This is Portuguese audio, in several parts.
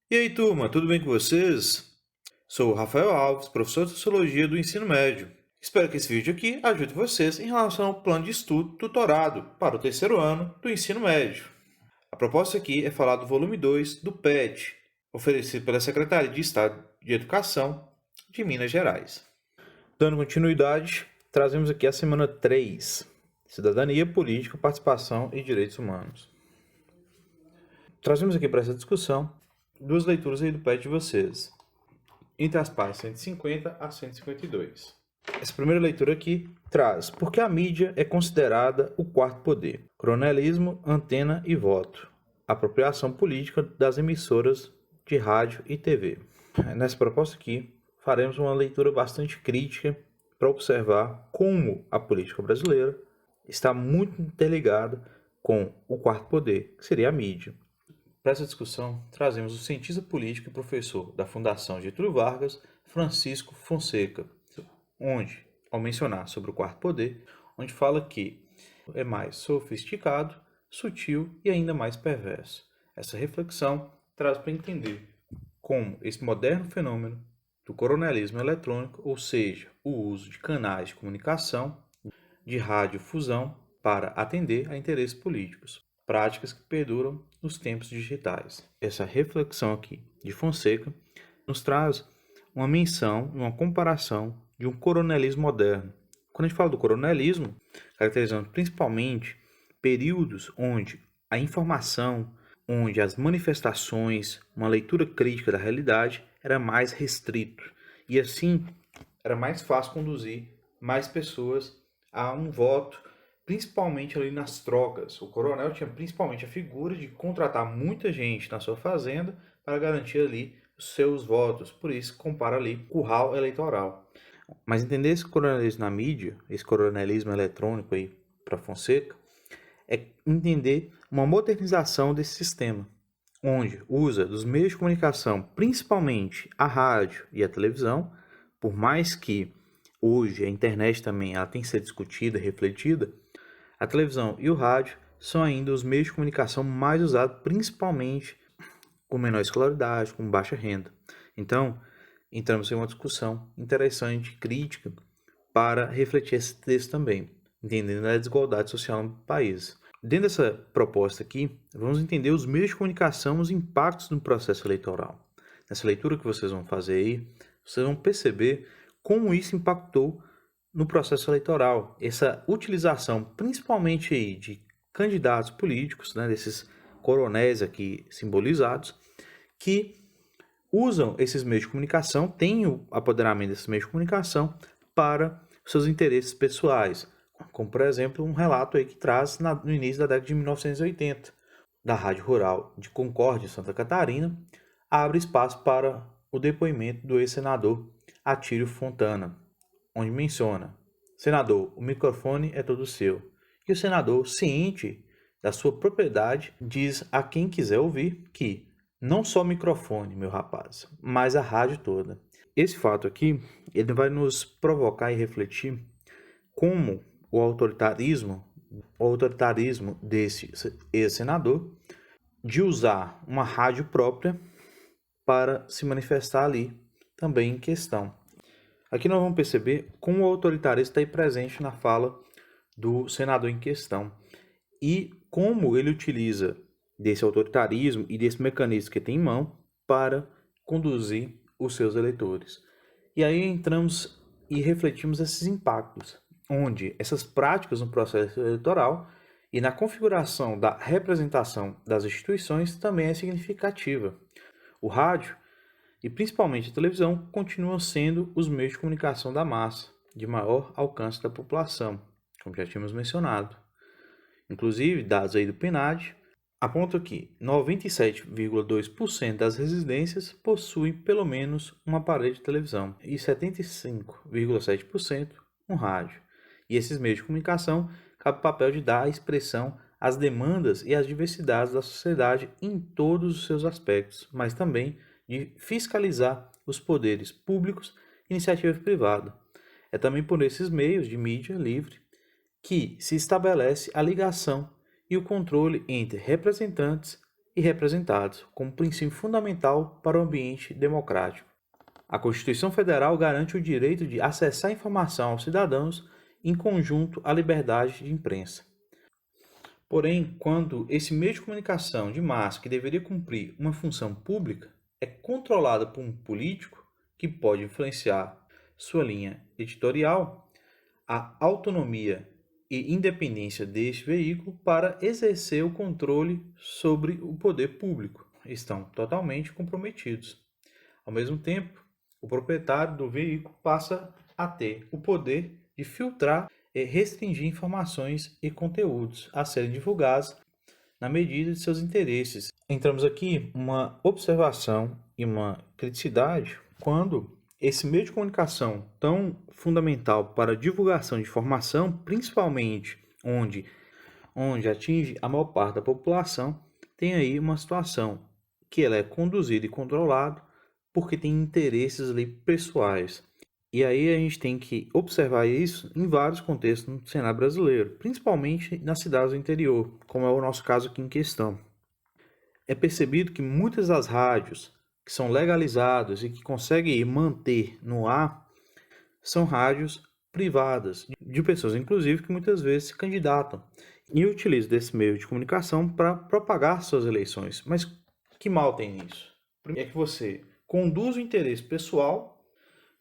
E aí, turma, tudo bem com vocês? Sou o Rafael Alves, professor de Sociologia do Ensino Médio. Espero que esse vídeo aqui ajude vocês em relação ao plano de estudo tutorado para o terceiro ano do ensino médio. A proposta aqui é falar do volume 2 do PET, oferecido pela Secretaria de Estado de Educação de Minas Gerais. Dando continuidade, trazemos aqui a semana 3, Cidadania, Política, Participação e Direitos Humanos. Trazemos aqui para essa discussão duas leituras aí do PET de vocês, entre as páginas 150 a 152. Essa primeira leitura aqui traz por que a mídia é considerada o quarto poder, coronelismo, antena e voto, apropriação política das emissoras de rádio e TV. Nessa proposta aqui, faremos uma leitura bastante crítica para observar como a política brasileira está muito interligada com o quarto poder, que seria a mídia. Para essa discussão, trazemos o cientista político e professor da Fundação Getúlio Vargas, Francisco Fonseca, onde, ao mencionar sobre o quarto poder, onde fala que é mais sofisticado, sutil e ainda mais perverso. Essa reflexão traz para entender como esse moderno fenômeno do coronelismo eletrônico, ou seja, o uso de canais de comunicação, de radiodifusão para atender a interesses políticos, práticas que perduram nos tempos digitais. Essa reflexão aqui de Fonseca nos traz uma menção, uma comparação de um coronelismo moderno. Quando a gente fala do coronelismo, caracterizando principalmente períodos onde a informação, onde as manifestações, uma leitura crítica da realidade era mais restrito. E assim, era mais fácil conduzir mais pessoas a um voto, principalmente ali nas trocas. O coronel tinha principalmente a figura de contratar muita gente na sua fazenda para garantir ali os seus votos. Por isso, compara ali curral eleitoral. Mas entender esse coronelismo na mídia, esse coronelismo eletrônico aí para Fonseca, é entender uma modernização desse sistema, onde usa dos meios de comunicação, principalmente a rádio e a televisão, por mais que hoje a internet também ela tem que ser discutida, refletida, a televisão e o rádio são ainda os meios de comunicação mais usados, principalmente com menor escolaridade, com baixa renda. Então, entramos em uma discussão interessante, crítica, para refletir esse texto também, entendendo a desigualdade social no país. Dentro dessa proposta aqui, vamos entender os meios de comunicação, os impactos no processo eleitoral. Nessa leitura que vocês vão fazer aí, vocês vão perceber como isso impactou no processo eleitoral. Essa utilização, principalmente aí, de candidatos políticos, né, desses coronéis aqui simbolizados, que usam esses meios de comunicação, têm o apoderamento desses meios de comunicação para seus interesses pessoais. Como, por exemplo, um relato aí que traz no início da década de 1980, da Rádio Rural de Concórdia, Santa Catarina, abre espaço para o depoimento do ex-senador Atílio Fontana, onde menciona: senador, o microfone é todo seu. E o senador, ciente da sua propriedade, diz a quem quiser ouvir que não só o microfone, meu rapaz, mas a rádio toda. Esse fato aqui, ele vai nos provocar e refletir como o autoritarismo desse ex-senador de usar uma rádio própria para se manifestar ali também em questão. Aqui nós vamos perceber como o autoritarismo está aí presente na fala do senador em questão e como ele utiliza desse autoritarismo e desse mecanismo que tem em mão para conduzir os seus eleitores. E aí entramos e refletimos esses impactos, onde essas práticas no processo eleitoral e na configuração da representação das instituições também é significativa. O rádio e principalmente a televisão continuam sendo os meios de comunicação da massa, de maior alcance da população, como já tínhamos mencionado. Inclusive, dados aí do PNAD apontam que 97,2% das residências possuem pelo menos um aparelho de televisão e 75,7% um rádio. E esses meios de comunicação cabe o papel de dar expressão às demandas e às diversidades da sociedade em todos os seus aspectos, mas também de fiscalizar os poderes públicos e iniciativa privada. É também por esses meios de mídia livre que se estabelece a ligação e o controle entre representantes e representados como princípio fundamental para o ambiente democrático. A Constituição Federal garante o direito de acessar informação aos cidadãos, em conjunto à liberdade de imprensa. Porém, quando esse meio de comunicação de massa, que deveria cumprir uma função pública, é controlado por um político que pode influenciar sua linha editorial, a autonomia e independência deste veículo para exercer o controle sobre o poder público estão totalmente comprometidos. Ao mesmo tempo, o proprietário do veículo passa a ter o poder de filtrar e restringir informações e conteúdos a serem divulgados na medida de seus interesses. Entramos aqui uma observação e uma criticidade quando esse meio de comunicação tão fundamental para a divulgação de informação, principalmente onde atinge a maior parte da população, tem aí uma situação que ela é conduzida e controlada porque tem interesses ali pessoais. E aí a gente tem que observar isso em vários contextos no cenário brasileiro, principalmente nas cidades do interior, como é o nosso caso aqui em questão. É percebido que muitas das rádios que são legalizadas e que conseguem manter no ar são rádios privadas, de pessoas inclusive que muitas vezes se candidatam e utilizam desse meio de comunicação para propagar suas eleições. Mas que mal tem nisso? É que você conduz o interesse pessoal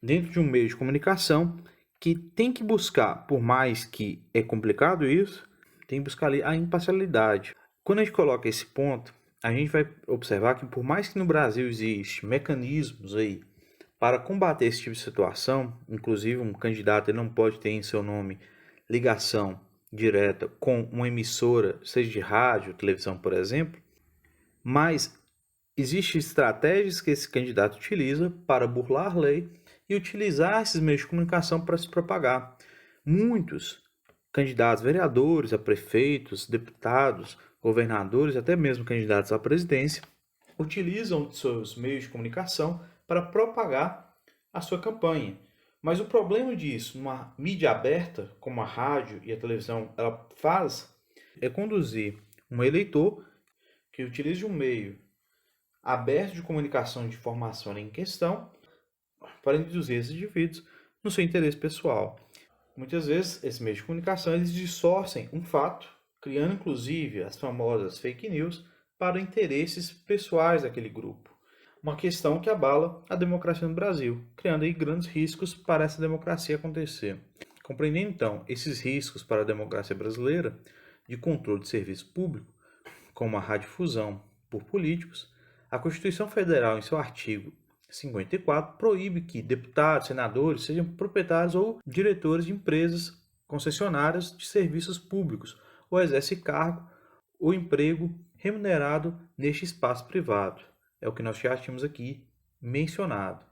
dentro de um meio de comunicação que tem que buscar, por mais que é complicado isso, tem que buscar ali a imparcialidade. Quando a gente coloca esse ponto, a gente vai observar que por mais que no Brasil existe mecanismos aí para combater esse tipo de situação, inclusive um candidato ele não pode ter em seu nome ligação direta com uma emissora, seja de rádio, televisão, por exemplo, mas existem estratégias que esse candidato utiliza para burlar a lei e utilizar esses meios de comunicação para se propagar. Muitos candidatos, vereadores, a prefeitos, deputados, governadores, até mesmo candidatos à presidência, utilizam seus meios de comunicação para propagar a sua campanha. Mas o problema disso, numa mídia aberta, como a rádio e a televisão, ela faz, é conduzir um eleitor que utilize um meio aberto de comunicação de informação em questão para induzir esses indivíduos no seu interesse pessoal. Muitas vezes, esses meios de comunicação eles distorcem um fato, criando inclusive as famosas fake news para interesses pessoais daquele grupo. Uma questão que abala a democracia no Brasil, criando aí grandes riscos para essa democracia acontecer. Compreendendo então esses riscos para a democracia brasileira de controle de serviço público, como a radiodifusão por políticos, a Constituição Federal, em seu artigo 54, proíbe que deputados, senadores sejam proprietários ou diretores de empresas concessionárias de serviços públicos ou exercem cargo ou emprego remunerado neste espaço privado. É o que nós já tínhamos aqui mencionado.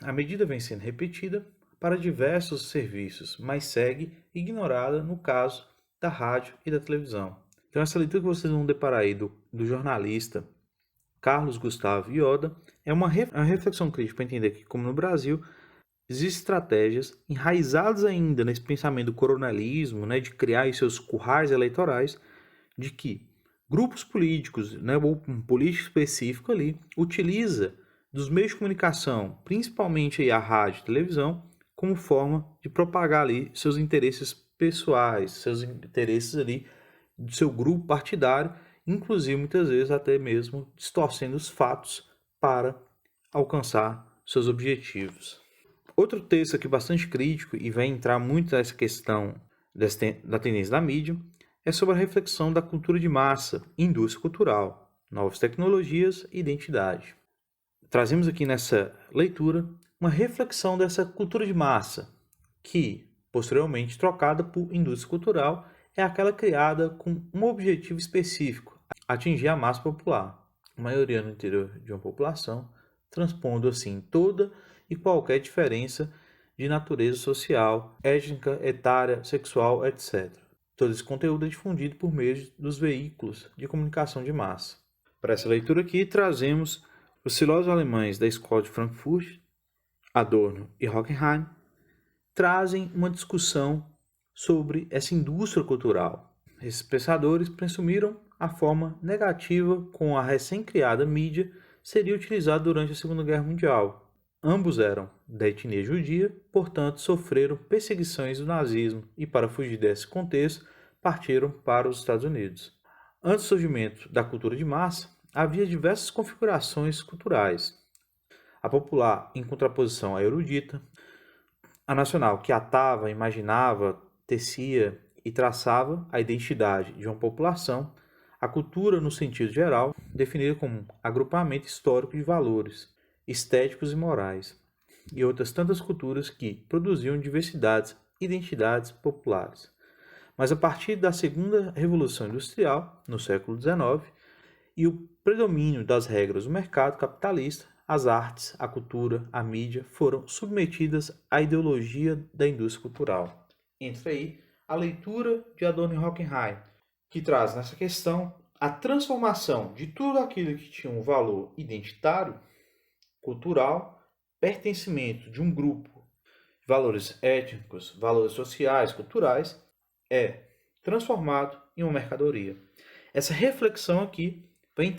A medida vem sendo repetida para diversos serviços, mas segue ignorada no caso da rádio e da televisão. Então essa leitura que vocês vão deparar aí do jornalista Carlos Gustavo Ioda é uma reflexão crítica para entender que, como no Brasil, existem estratégias enraizadas ainda nesse pensamento do coronelismo, né, de criar seus currais eleitorais, de que grupos políticos, né, ou um político específico ali, utiliza dos meios de comunicação, principalmente aí a rádio e a televisão, como forma de propagar ali seus interesses pessoais, seus interesses ali do seu grupo partidário, inclusive muitas vezes até mesmo distorcendo os fatos para alcançar seus objetivos. Outro texto aqui bastante crítico e vai entrar muito nessa questão da tendência da mídia é sobre a reflexão da cultura de massa, indústria cultural, novas tecnologias e identidade. Trazemos aqui nessa leitura uma reflexão dessa cultura de massa, que, posteriormente trocada por indústria cultural, é aquela criada com um objetivo específico, atingir a massa popular, a maioria no interior de uma população, transpondo assim toda e qualquer diferença de natureza social, étnica, etária, sexual, etc. Todo esse conteúdo é difundido por meio dos veículos de comunicação de massa. Para essa leitura aqui, trazemos os filósofos alemães da Escola de Frankfurt, Adorno e Horkheim, trazem uma discussão sobre essa indústria cultural. Esses pensadores presumiram a forma negativa com a recém-criada mídia seria utilizada durante a Segunda Guerra Mundial. Ambos eram da etnia judia, portanto sofreram perseguições do nazismo e, para fugir desse contexto, partiram para os Estados Unidos. Antes do surgimento da cultura de massa, havia diversas configurações culturais. A popular, em contraposição à erudita, a nacional, que atava, imaginava, tecia e traçava a identidade de uma população, a cultura, no sentido geral, definida como um agrupamento histórico de valores, estéticos e morais, e outras tantas culturas que produziam diversidades, identidades populares. Mas a partir da segunda Revolução Industrial, no século XIX, e o predomínio das regras do mercado capitalista, as artes, a cultura, a mídia foram submetidas à ideologia da indústria cultural. Entra aí a leitura de Adorno e Horkheim, que traz nessa questão a transformação de tudo aquilo que tinha um valor identitário, cultural, pertencimento de um grupo, valores étnicos, valores sociais, culturais, é transformado em uma mercadoria. Essa reflexão aqui vai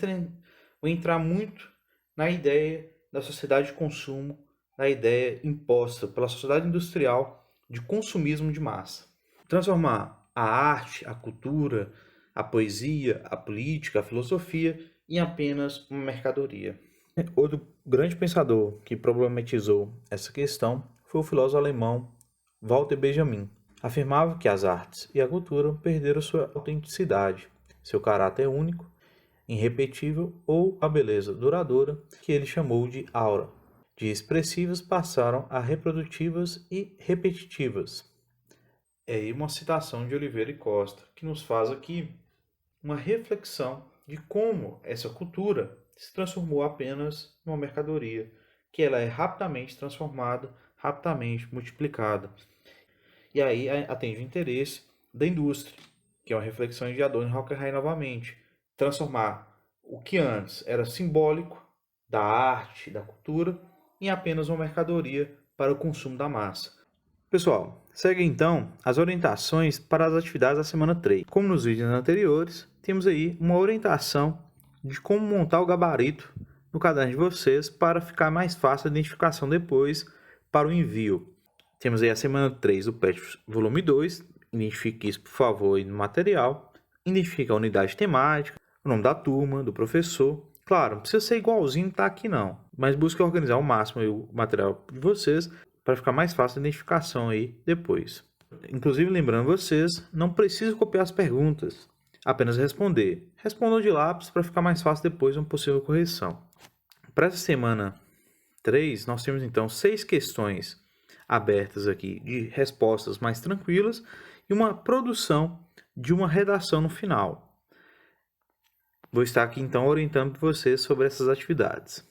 entrar muito na ideia da sociedade de consumo, na ideia imposta pela sociedade industrial de consumismo de massa. Transformar a arte, a cultura, a poesia, a política, a filosofia em apenas uma mercadoria. Outro grande pensador que problematizou essa questão foi o filósofo alemão Walter Benjamin. Afirmava que as artes e a cultura perderam sua autenticidade, seu caráter único, irrepetível ou a beleza duradoura, que ele chamou de aura. De expressivas passaram a reprodutivas e repetitivas. É aí uma citação de Oliveira e Costa, que nos faz aqui uma reflexão de como essa cultura se transformou apenas numa mercadoria, que ela é rapidamente transformada, rapidamente multiplicada. E aí atende o interesse da indústria, que é uma reflexão de Adorno e Horkheim novamente. Transformar o que antes era simbólico da arte, da cultura, em apenas uma mercadoria para o consumo da massa. Pessoal, segue então as orientações para as atividades da semana 3. Como nos vídeos anteriores, temos aí uma orientação de como montar o gabarito no caderno de vocês para ficar mais fácil a identificação depois para o envio. Temos aí a semana 3 do PET volume 2, identifique isso por favor aí no material, identifique a unidade temática, o nome da turma, do professor. Claro, não precisa ser igualzinho tá aqui não, mas busque organizar ao máximo aí o material de vocês para ficar mais fácil a identificação aí depois. Inclusive, lembrando vocês, não precisa copiar as perguntas, apenas responder. Respondam de lápis para ficar mais fácil depois uma possível correção. Para essa semana 3, nós temos então 6 questões abertas aqui de respostas mais tranquilas e uma produção de uma redação no final. Vou estar aqui então orientando vocês sobre essas atividades.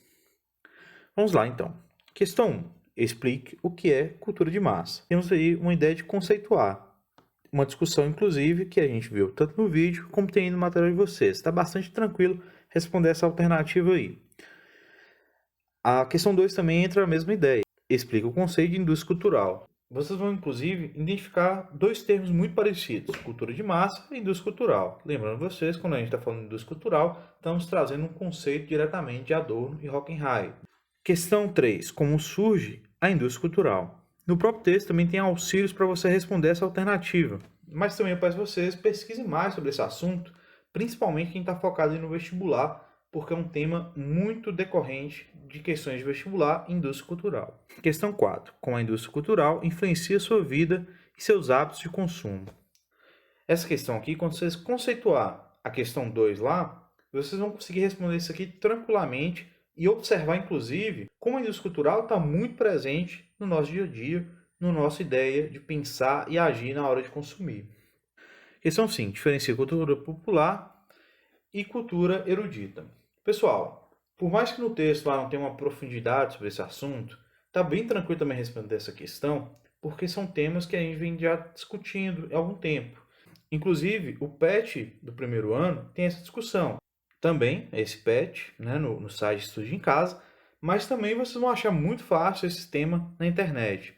Vamos lá então. Questão 1. Explique o que é cultura de massa. Temos aí uma ideia de conceituar. Uma discussão, inclusive, que a gente viu tanto no vídeo como tem no material de vocês. Está bastante tranquilo responder essa alternativa aí. A questão 2 também entra na mesma ideia. Explica o conceito de indústria cultural. Vocês vão, inclusive, identificar dois termos muito parecidos, cultura de massa e indústria cultural. Lembrando vocês, quando a gente está falando de indústria cultural, estamos trazendo um conceito diretamente de Adorno e Horkheim. Questão 3. Como surge a indústria cultural? No próprio texto também tem auxílios para você responder essa alternativa. Mas também eu peço que vocês pesquisem mais sobre esse assunto, principalmente quem está focado no vestibular, porque é um tema muito decorrente de questões de vestibular e indústria cultural. Questão 4. Como a indústria cultural influencia sua vida e seus hábitos de consumo? Essa questão aqui, quando vocês conceituar a questão 2 lá, vocês vão conseguir responder isso aqui tranquilamente e observar, inclusive, como a indústria cultural está muito presente no nosso dia a dia, na nossa ideia de pensar e agir na hora de consumir. Questão 5. Diferencia cultura popular e cultura erudita. Pessoal, por mais que no texto lá não tenha uma profundidade sobre esse assunto, está bem tranquilo também responder essa questão, porque são temas que a gente vem já discutindo há algum tempo. Inclusive, o PET do primeiro ano tem essa discussão. Também esse PET, né, no site Estude em Casa, mas também vocês vão achar muito fácil esse tema na internet.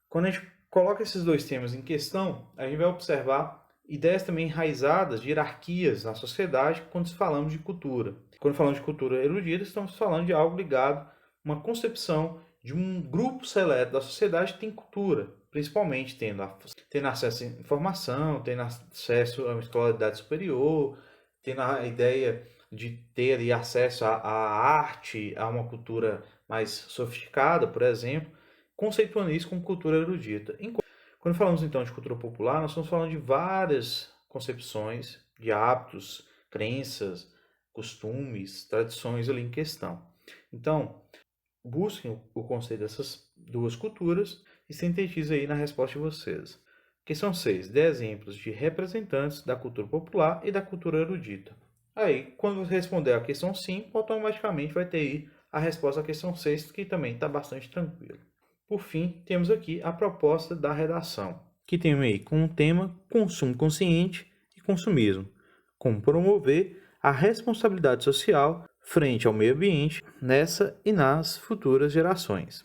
Quando a gente coloca esses dois temas em questão, a gente vai observar ideias também enraizadas de hierarquias na sociedade quando falamos de cultura. Quando falamos de cultura erudita, estamos falando de algo ligado a uma concepção de um grupo seleto da sociedade que tem cultura, principalmente tendo acesso à informação, tendo acesso a uma escolaridade superior, tendo a ideia de ter ali acesso à arte, a uma cultura mais sofisticada, por exemplo, conceituando isso como cultura erudita. Quando falamos então de cultura popular, nós estamos falando de várias concepções, de hábitos, crenças, costumes, tradições ali em questão. Então, busquem o conceito dessas duas culturas e sintetizem aí na resposta de vocês. Questão 6. Dê exemplos de representantes da cultura popular e da cultura erudita. Aí, quando você responder a questão 5, automaticamente vai ter aí a resposta à questão 6, que também está bastante tranquila. Por fim, temos aqui a proposta da redação, que tem aí como tema consumo consciente e consumismo, como promover a responsabilidade social frente ao meio ambiente nessa e nas futuras gerações.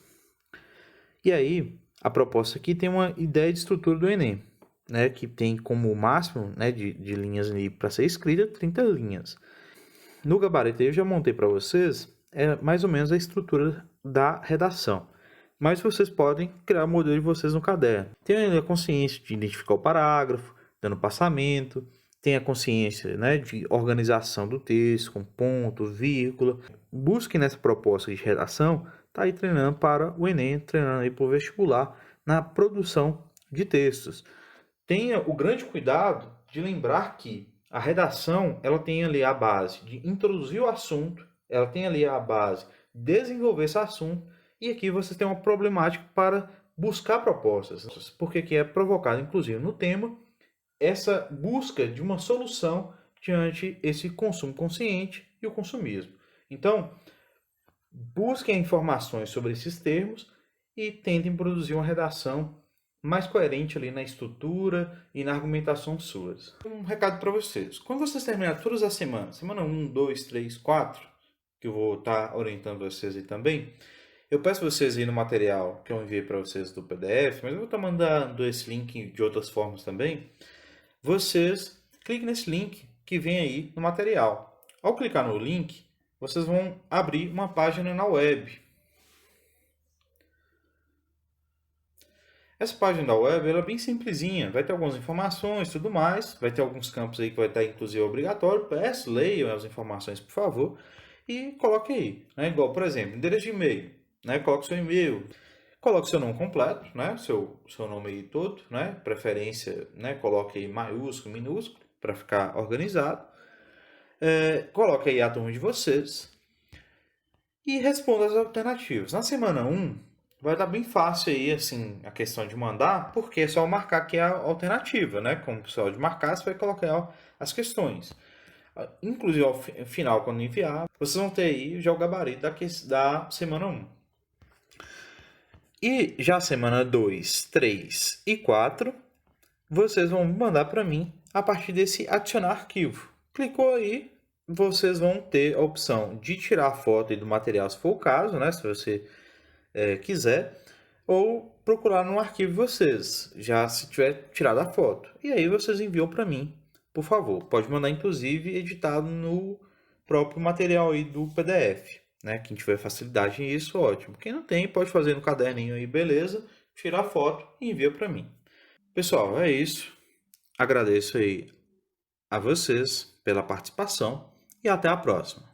E aí, a proposta aqui tem uma ideia de estrutura do Enem, né, que tem como máximo, né, de linhas para ser escrita 30 linhas. No gabarito eu já montei para vocês mais ou menos a estrutura da redação. Mas vocês podem criar o modelo de vocês no caderno. Tenha a consciência de identificar o parágrafo, dando passamento, tenha a consciência, né, de organização do texto, com ponto, vírgula. Busque nessa proposta de redação, tá aí treinando para o Enem, treinando aí para o vestibular na produção de textos. Tenha o grande cuidado de lembrar que a redação ela tem ali a base de introduzir o assunto, ela tem ali a base de desenvolver esse assunto, e aqui você tem uma problemática para buscar propostas, porque aqui é provocado, inclusive, no tema, essa busca de uma solução diante esse consumo consciente e o consumismo. Então, busquem informações sobre esses termos e tentem produzir uma redação mais coerente ali na estrutura e na argumentação suas. Um recado para vocês. Quando vocês terminarem todas as semanas, semana 1, 2, 3, 4, que eu vou estar orientando vocês aí também, eu peço vocês aí no material que eu enviei para vocês do PDF, mas eu vou estar mandando esse link de outras formas também. Vocês cliquem nesse link que vem aí no material. Ao clicar no link, vocês vão abrir uma página na web. Essa página da web ela é bem simplesinha, vai ter algumas informações e tudo mais, vai ter alguns campos aí que vai estar inclusive obrigatório. Peço, leiam as informações por favor e coloque aí, né? Igual, por exemplo, endereço de e-mail, né? Coloque seu e-mail, coloque seu nome completo, né? Seu nome aí todo, né? Preferência, né? Coloque aí maiúsculo, minúsculo, para ficar organizado. Coloque aí a turma de vocês e responda as alternativas. Na semana 1, vai estar bem fácil aí, assim, a questão de mandar, porque é só marcar aqui a alternativa, né? Como o pessoal de marcar, você vai colocar as questões. Inclusive, ao final, quando enviar, vocês vão ter aí já o gabarito da semana 1. E já semana 2, 3 e 4, vocês vão mandar para mim a partir desse adicionar arquivo. Clicou aí, vocês vão ter a opção de tirar a foto aí do material, se for o caso, né? Se você quiser, ou procurar no arquivo de vocês, já se tiver tirado a foto. E aí vocês enviam para mim, por favor. Pode mandar, inclusive, editado no próprio material aí do PDF. Né? Quem tiver facilidade nisso, ótimo. Quem não tem, pode fazer no caderninho aí, beleza. Tirar a foto e envia para mim. Pessoal, é isso. Agradeço aí a vocês pela participação e até a próxima.